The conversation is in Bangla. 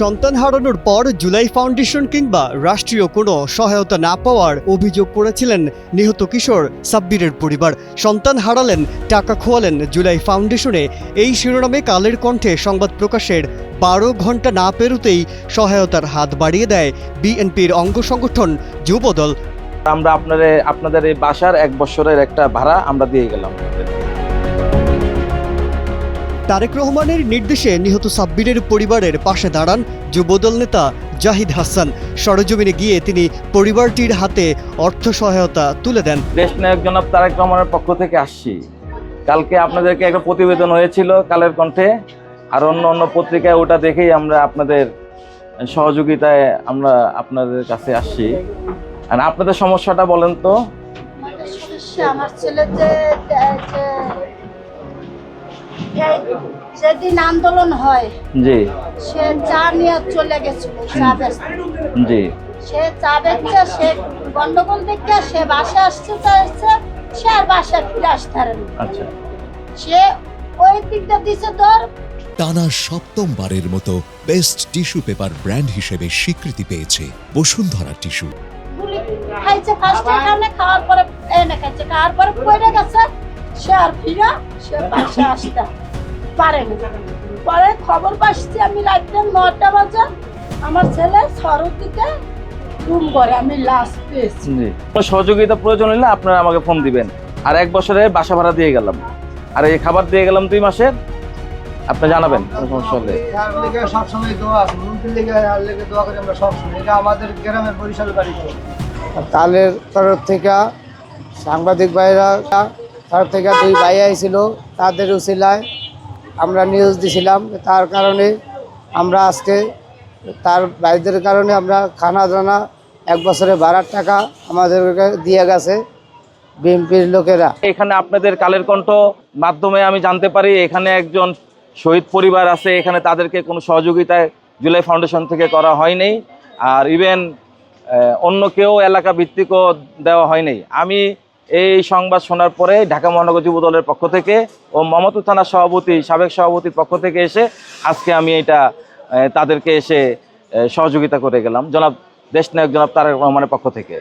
সন্তান হারানোর পর জুলাই ফাউন্ডেশন কিংবা রাষ্ট্রীয় কোনো সহায়তা না পাওয়ার অভিযোগ করেছিলেন নিহত কিশোর সাব্বিরের পরিবার। সন্তান হারালেন, টাকা খোয়ালেন জুলাই ফাউন্ডেশনে, এই শিরোনামে কালের কণ্ঠে সংবাদ প্রকাশের 12 ঘন্টা না পেরোতেই সহায়তার হাত বাড়িয়ে দেয় বিএনপির অঙ্গ সংগঠন যুবদল। আমরা আপনাদের এই বাসার 1 বছরের একটা ভাড়া আমরা দিয়ে গেলাম। তারেক রহমানের নির্দেশে নিহত সাব্বিরের পরিবারের পাশে দাঁড়ান যুবদল নেতা জাহিদ হাসান। সরেজমিনে গিয়ে তিনি পরিবারটির হাতে অর্থ সহায়তা তুলে দেন। দেশনায়ক জনাব তারেক রহমানের পক্ষ থেকে আসছি। কালকে আপনাদেরকে একটা প্রতিবেদন হয়েছিল কালের কণ্ঠে, আর অন্য পত্রিকায়, ওটা দেখেই আমরা আপনাদের সহযোগিতায় আমরা আপনাদের কাছে আসছি। আর আপনাদের সমস্যাটা বলেন তো। আমার ছেলে যেদিন আন্দোলন হয়, জি, সে চা নিয়ে চলে গেছিল, জি, সে চা বেচছে, সে গন্ডগোল দেখে সে বাসে আসছে, সে আর বাসা ফিরে আসতে পারেনি। আচ্ছা, সে ওই দিকটা দিছে তোর। টানা 7ম মতো বেস্ট টিস্যু পেপার ব্র্যান্ড হিসেবে স্বীকৃতি পেয়েছে বসুন্ধরা টিস্যু। গুলি খাইছে ফার্স্ট এখানে, খাওয়ার পরে এনে খাইছে, খাওয়ার পরে পড়ে গেছে, সে আর ফিরে সে বাসে আসতে পারেনি। পরে খবর পাচ্ছি আমি রাত্রে 9টা বাজে, আমার ছেলে সরস্বতীতে রুম করে আমি লাশ পেয়েছি। সহযোগিতা প্রয়োজন হলে আপনারা আমাকে ফোন দিবেন। আর 1 বছরে বাসা ভাড়া দিয়ে গেলাম, আর এই খাবার দিয়ে গেলাম 2 মাসের, আপনি জানাবেন সমস্যা হলে। সবসময় দোয়া আছে, মুরগির লেগে দোয়া করি আমরা সবসময়। এটা আমাদের গ্রামের বরিশাল বাড়ি। কালের তরফ থেকে সাংবাদিক ভাইরা তরফ থেকে 2 ভাই আইছিল, তাদের উসিলায় আমরা নিউজ দিছিলাম। তার কারণে আমরা আজকে তার ভাইদের কারণে আমরা খানা দানা 1 বছরে ভাড়ার টাকা আমাদেরকে দিয়ে গেছে বিএনপির লোকেরা। এখানে আপনাদের কালের কণ্ঠ মাধ্যমে আমি জানতে পারি এখানে একজন শহীদ পরিবার আছে, এখানে তাদেরকে কোনো সহযোগিতায় জুলাই ফাউন্ডেশন থেকে করা হয়নি। আর ইভেন অন্য কেউ এলাকা ভিত্তিকও দেওয়া হয়নি। আমি এই সংবাদ শোনার পরে ঢাকা মহানগর যুবদলের পক্ষ থেকে ও মমতা থানার সাবেক সভাপতির পক্ষ থেকে এসে আজকে আমি এটা তাদেরকে এসে সহযোগিতা করে গেলাম দেশনায়ক জনাব তারেক রহমানের পক্ষ থেকে।